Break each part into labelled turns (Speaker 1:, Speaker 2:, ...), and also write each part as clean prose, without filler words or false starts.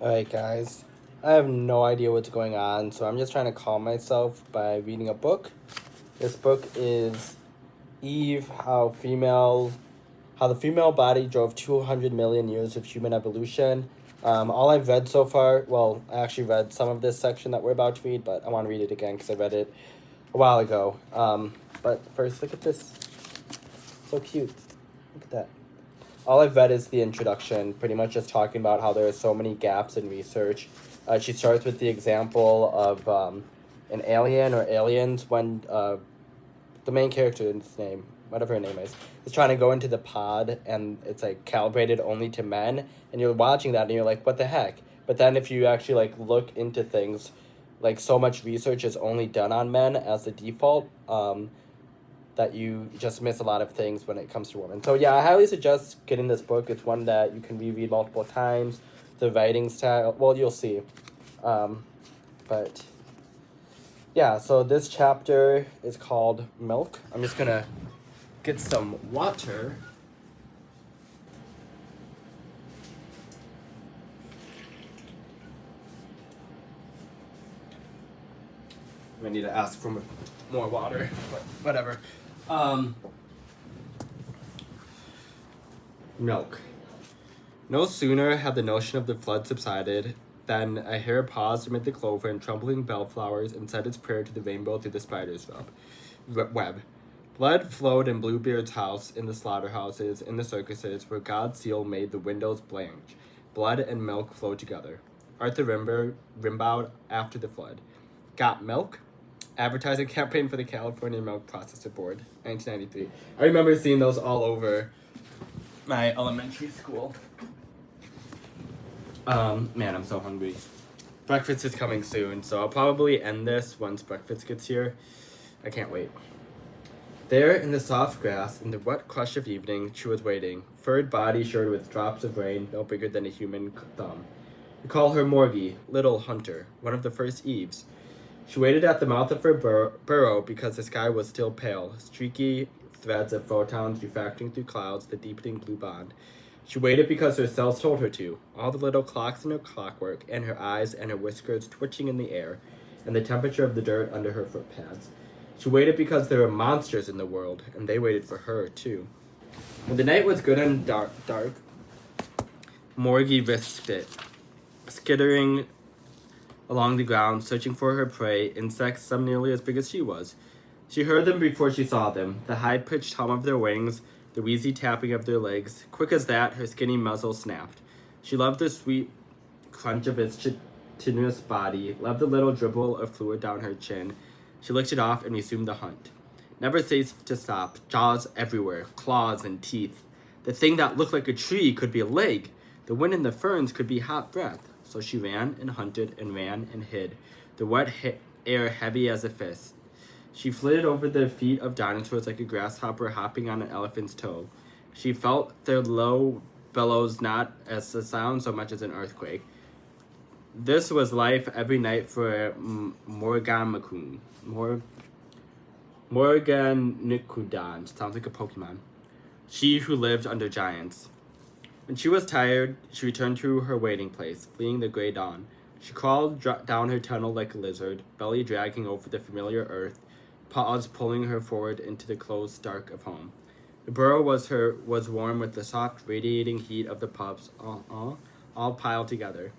Speaker 1: Alright, guys. I have no idea what's going on, so I'm just trying to calm myself by reading a book. This book is Eve, how the female body drove 200 million years of human evolution. All I've read so far, well, I actually read some of this section that we're about to read, but I want to read it again because I read it a while ago. But first, look at this. So cute. Look at that. All I've read is the introduction, pretty much just talking about how there are so many gaps in research. She starts with the example of an alien or aliens when the main character's name, whatever her name is trying to go into the pod and it's like calibrated only to men. And you're watching that and you're like, what the heck? But then if you actually like look into things, like so much research is only done on men as the default. That you just miss a lot of things when it comes to women. So yeah, I highly suggest getting this book. It's one that you can reread multiple times. The writing style, well, you'll see. But yeah, so this chapter is called Milk. I'm just gonna get some water. I need to ask for more water, but whatever. Milk. No sooner had the notion of the flood subsided than a hare paused amid the clover and trembling bellflowers and said its prayer to the rainbow through the spider's web. Blood flowed in Bluebeard's house, in the slaughterhouses, in the circuses, where God's seal made the windows blanch. Blood and milk flowed together. Arthur Rimbaud after the flood. Got milk? Advertising campaign for the California Milk Processor Board, 1993. I remember seeing those all over my elementary school. Man, I'm so hungry. Breakfast is coming soon, so I'll probably end this once breakfast gets here. I can't wait. There, in the soft grass, in the wet crush of evening, she was waiting, furred body showed with drops of rain no bigger than a human thumb. We call her Morgie, Little Hunter, one of the first Eves. She waited at the mouth of her burrow because the sky was still pale, streaky threads of photons refracting through clouds, the deepening blue bond. She waited because her cells told her to, all the little clocks in her clockwork, and her eyes and her whiskers twitching in the air, and the temperature of the dirt under her foot pads. She waited because there were monsters in the world, and they waited for her, too. When the night was good and dark, Morgie risked it, skittering along the ground, searching for her prey, insects some nearly as big as she was. She heard them before she saw them, the high-pitched hum of their wings, the wheezy tapping of their legs. Quick as that, her skinny muzzle snapped. She loved the sweet crunch of its chitinous body, loved the little dribble of fluid down her chin. She licked it off and resumed the hunt. Never safe to stop, jaws everywhere, claws and teeth. The thing that looked like a tree could be a leg. The wind in the ferns could be hot breath. So she ran and hunted and ran and hid, the wet air heavy as a fist. She flitted over the feet of dinosaurs like a grasshopper hopping on an elephant's toe. She felt their low bellows not as a sound so much as an earthquake. This was life every night for Morgan Nikudan. Sounds like a Pokemon. She who lived under giants. When she was tired, she returned to her waiting place, fleeing the gray dawn. She crawled down her tunnel like a lizard, belly dragging over the familiar earth, paws pulling her forward into the close dark of home. The burrow was warm with the soft, radiating heat of the pups, all piled together.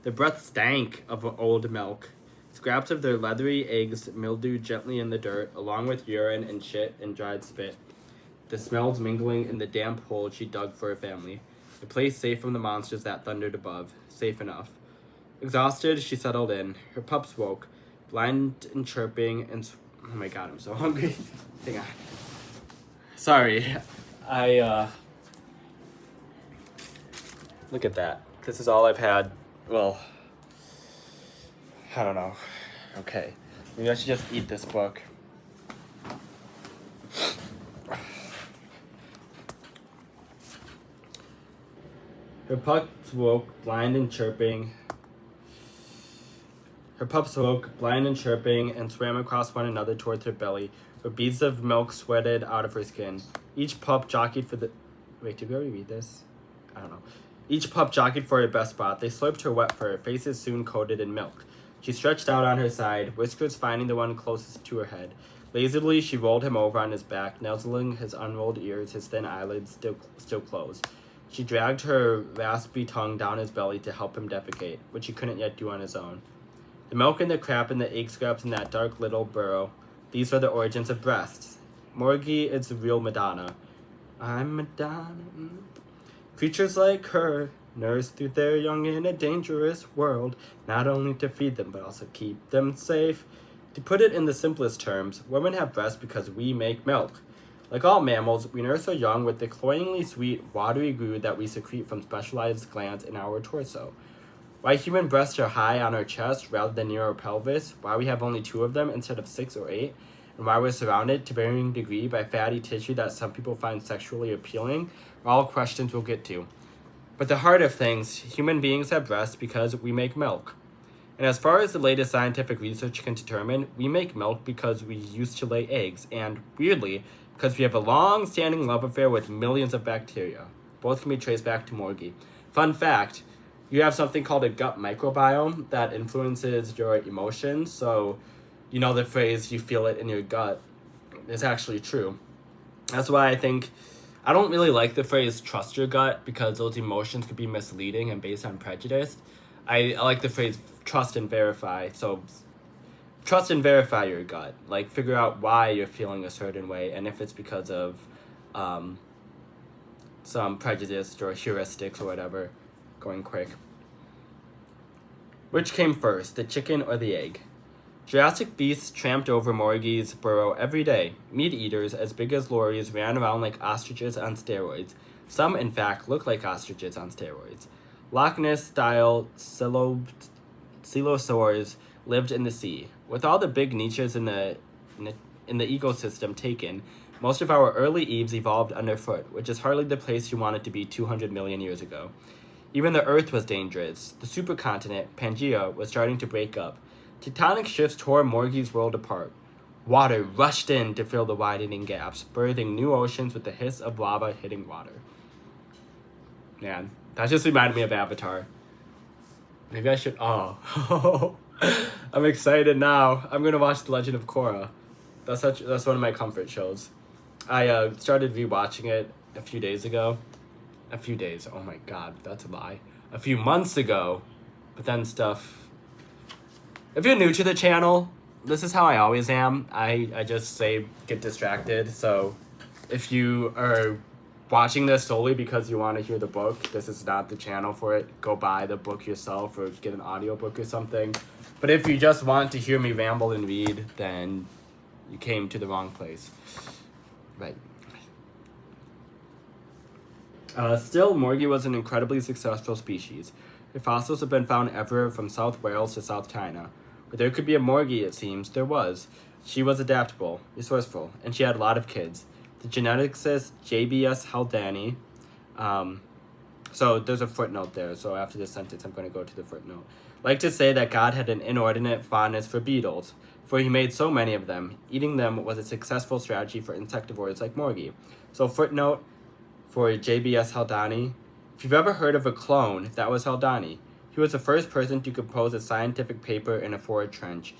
Speaker 1: The breath stank of old milk. Scraps of their leathery eggs mildewed gently in the dirt, along with urine and shit and dried spit. The smells mingling in the damp hole she dug for her family. A place safe from the monsters that thundered above. Safe enough. Exhausted, she settled in. Her pups woke, blind and chirping, and... Oh my god, I'm so hungry. Hang on. Sorry. Look at that. This is all I've had. Well... I don't know. Okay. Maybe I should just eat this book. Her pups woke, blind and chirping. And swam across one another towards her belly, where beads of milk sweated out of her skin. Each pup jockeyed for the... Wait, did we already read this? I don't know. Each pup jockeyed for her best spot. They slurped her wet fur, faces soon coated in milk. She stretched out on her side, whiskers finding the one closest to her head. Lazily, she rolled him over on his back, nuzzling his unrolled ears, his thin eyelids still closed. She dragged her raspy tongue down his belly to help him defecate, which he couldn't yet do on his own. The milk and the crap and the egg scraps in that dark little burrow, these are the origins of breasts. Morgie is the real Madonna. I'm Madonna. Creatures like her nurse through their young in a dangerous world, not only to feed them but also keep them safe. To put it in the simplest terms, women have breasts because we make milk. Like all mammals, we nurse our young with the cloyingly sweet, watery glue that we secrete from specialized glands in our torso. Why human breasts are high on our chest rather than near our pelvis, why we have only 2 of them instead of 6 or 8, and why we're surrounded to varying degree by fatty tissue that some people find sexually appealing are all questions we'll get to. But the heart of things, human beings have breasts because we make milk. And as far as the latest scientific research can determine, we make milk because we used to lay eggs, and, weirdly, because we have a long-standing love affair with millions of bacteria. Both can be traced back to Morgie. Fun fact, you have something called a gut microbiome that influences your emotions, so you know the phrase, you feel it in your gut, is actually true. That's why I don't really like the phrase trust your gut because those emotions could be misleading and based on prejudice. I like the phrase trust and verify. So trust and verify your gut. Like figure out why you're feeling a certain way and if it's because of some prejudice or heuristics or whatever. Going quick. Which came first, the chicken or the egg? Jurassic beasts tramped over Morgie's burrow every day. Meat eaters as big as lorries ran around like ostriches on steroids. Some, in fact, look like ostriches on steroids. Loch Ness-style coelosaurs lived in the sea. With all the big niches in the ecosystem taken, most of our early eaves evolved underfoot, which is hardly the place you wanted to be 200 million years ago. Even the Earth was dangerous. The supercontinent, Pangaea, was starting to break up. Tectonic shifts tore Morgie's world apart. Water rushed in to fill the widening gaps, birthing new oceans with the hiss of lava hitting water. Man, that just reminded me of Avatar. Maybe I should... Oh. I'm excited now. I'm going to watch The Legend of Korra. That's one of my comfort shows. I started rewatching it a few days ago. A few days. Oh my god, that's a lie. A few months ago. But then stuff... If you're new to the channel, this is how I always am. I just get distracted. So if you are watching this solely because you want to hear the book, this is not the channel for it. Go buy the book yourself or get an audiobook or something. But if you just want to hear me ramble and read, then you came to the wrong place. Right. Still, Morgie was an incredibly successful species. Her fossils have been found everywhere from South Wales to South China. Where there could be a Morgie, it seems, there was. She was adaptable, resourceful, and she had a lot of kids. The geneticist J.B.S. Haldane, so there's a footnote there, so after this sentence I'm going to go to the footnote. Like to say that God had an inordinate fondness for beetles, for he made so many of them. Eating them was a successful strategy for insectivores like Morgie. So footnote for J.B.S. Haldane, if you've ever heard of a clone, that was Haldane. He was the first person to compose a scientific paper in a forward trench,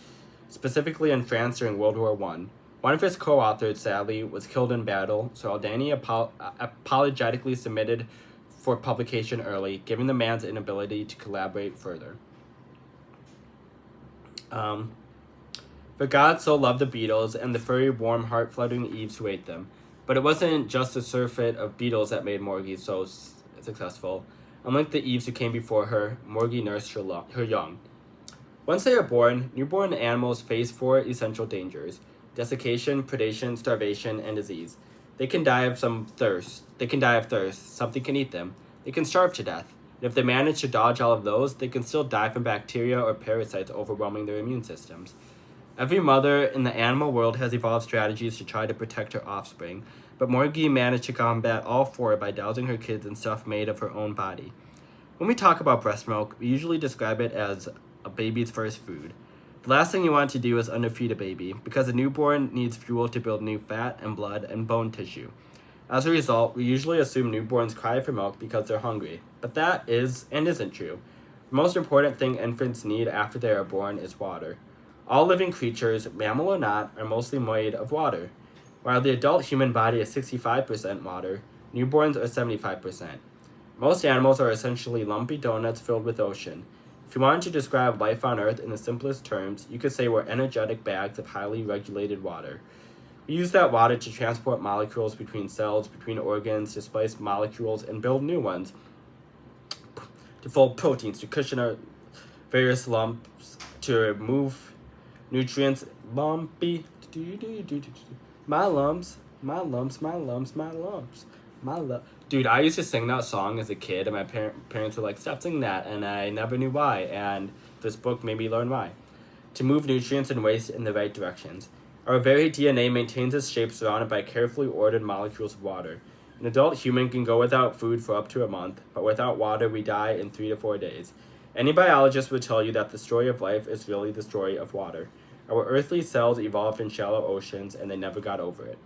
Speaker 1: specifically in France during World War I. One of his co-authors, sadly, was killed in battle, so Haldane apologetically submitted for publication early, giving the man's inability to collaborate further. For God so loved the beetles and the furry, warm, heart-fluttering eaves who ate them. But it wasn't just the surfeit of beetles that made Morgie so successful. Unlike the eaves who came before her, Morgie nursed her young. Once they are born, newborn animals face 4 essential dangers: desiccation, predation, starvation, and disease. They can die of thirst. Something can eat them. They can starve to death. And if they manage to dodge all of those, they can still die from bacteria or parasites overwhelming their immune systems. Every mother in the animal world has evolved strategies to try to protect her offspring, but Morgie managed to combat all 4 by dousing her kids in stuff made of her own body. When we talk about breast milk, we usually describe it as a baby's first food. The last thing you want to do is underfeed a baby, because a newborn needs fuel to build new fat and blood and bone tissue. As a result, we usually assume newborns cry for milk because they're hungry, but that is and isn't true. The most important thing infants need after they are born is water. All living creatures, mammal or not, are mostly made of water. While the adult human body is 65% water, newborns are 75%. Most animals are essentially lumpy donuts filled with ocean. If you wanted to describe life on Earth in the simplest terms, you could say we're energetic bags of highly regulated water. We use that water to transport molecules between cells, between organs, to splice molecules and build new ones, to fold proteins, to cushion our various lumps, to remove nutrients. Lumpy, my lumps, my lumps, my lumps, my lumps, my lumps. Dude, I used to sing that song as a kid, and my parents were like, "Stop singing that," and I never knew why. And this book made me learn why. To move nutrients and waste in the right directions. Our very DNA maintains its shape surrounded by carefully ordered molecules of water. An adult human can go without food for up to a month, but without water, we die in 3 to 4 days. Any biologist would tell you that the story of life is really the story of water. Our earthly cells evolved in shallow oceans, and they never got over it.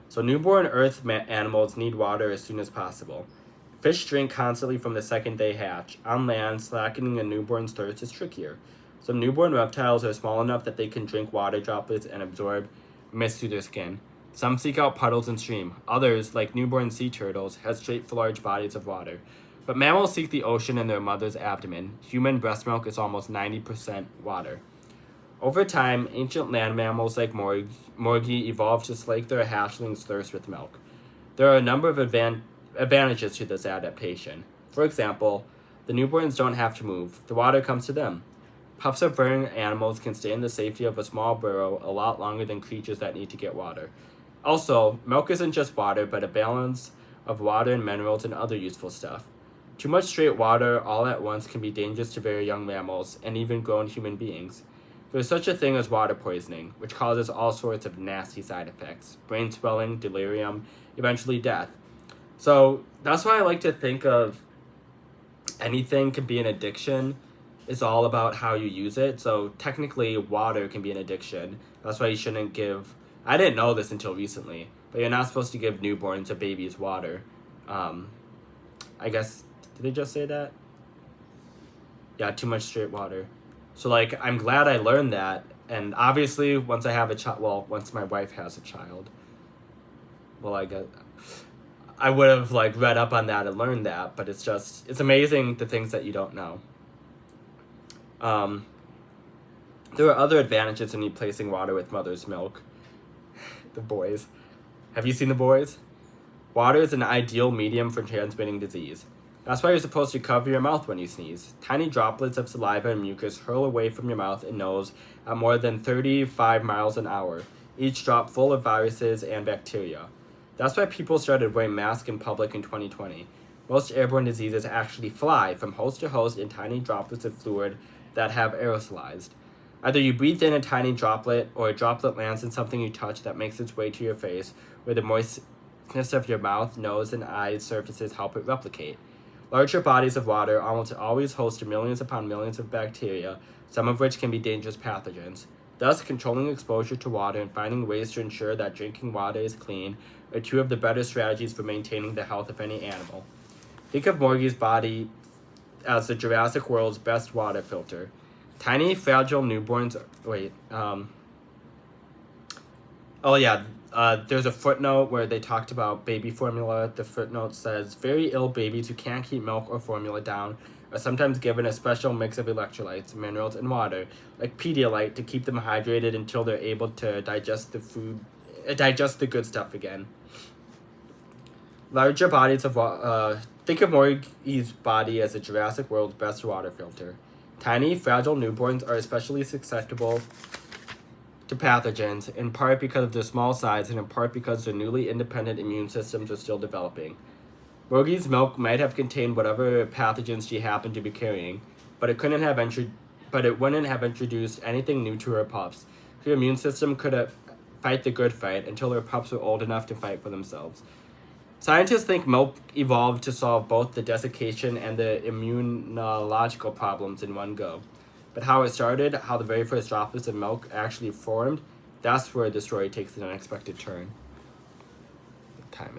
Speaker 1: So newborn earth animals need water as soon as possible. Fish drink constantly from the second they hatch. On land, slackening a newborn's thirst is trickier. Some newborn reptiles are small enough that they can drink water droplets and absorb mist through their skin. Some seek out puddles and stream. Others, like newborn sea turtles, have straight for large bodies of water. But mammals seek the ocean in their mother's abdomen. Human breast milk is almost 90% water. Over time, ancient land mammals like morgie evolved to slake their hatchlings' thirst with milk. There are a number of advantages to this adaptation. For example, the newborns don't have to move. The water comes to them. Pups of burrowing animals can stay in the safety of a small burrow a lot longer than creatures that need to get water. Also, milk isn't just water, but a balance of water and minerals and other useful stuff. Too much straight water all at once can be dangerous to very young mammals and even grown human beings. There's such a thing as water poisoning, which causes all sorts of nasty side effects: brain swelling, delirium, eventually death. So that's why I like to think of anything can be an addiction. It's all about how you use it. So technically, water can be an addiction. That's why you shouldn't give. I didn't know this until recently, but you're not supposed to give newborns or babies water. I guess, did they just say that? Yeah, too much straight water. So, like, I'm glad I learned that. And obviously, once I have a child, well, once my wife has a child, well, I would have, like, read up on that and learned that. But it's just, it's amazing the things that you don't know. There are other advantages in replacing water with mother's milk. The boys. Have you seen The Boys? Water is an ideal medium for transmitting disease. That's why you're supposed to cover your mouth when you sneeze. Tiny droplets of saliva and mucus hurl away from your mouth and nose at more than 35 miles an hour, each drop full of viruses and bacteria. That's why people started wearing masks in public in 2020. Most airborne diseases actually fly from host to host in tiny droplets of fluid that have aerosolized. Either you breathe in a tiny droplet, or a droplet lands in something you touch that makes its way to your face, where the moistness of your mouth, nose, and eyes surfaces help it replicate. Larger bodies of water almost always host millions upon millions of bacteria, some of which can be dangerous pathogens. Thus, controlling exposure to water and finding ways to ensure that drinking water is clean are two of the better strategies for maintaining the health of any animal. Think of Morgie's body as the Jurassic World's best water filter. Tiny, fragile newborns. There's a footnote where they talked about baby formula. The footnote says, very ill babies who can't keep milk or formula down are sometimes given a special mix of electrolytes, minerals, and water, like Pedialyte, to keep them hydrated until they're able to digest the good stuff again. Larger bodies of water. Think of Morgie's body as the Jurassic World's best water filter. Tiny, fragile newborns are especially susceptible to pathogens, in part because of their small size and in part because their newly independent immune systems are still developing. Morgie's milk might have contained whatever pathogens she happened to be carrying, but it wouldn't have introduced anything new to her pups. Her immune system could fight the good fight until her pups were old enough to fight for themselves. Scientists think milk evolved to solve both the desiccation and the immunological problems in one go. But how it started, how the very first droplets of milk actually formed, that's where the story takes an unexpected turn. What time is it?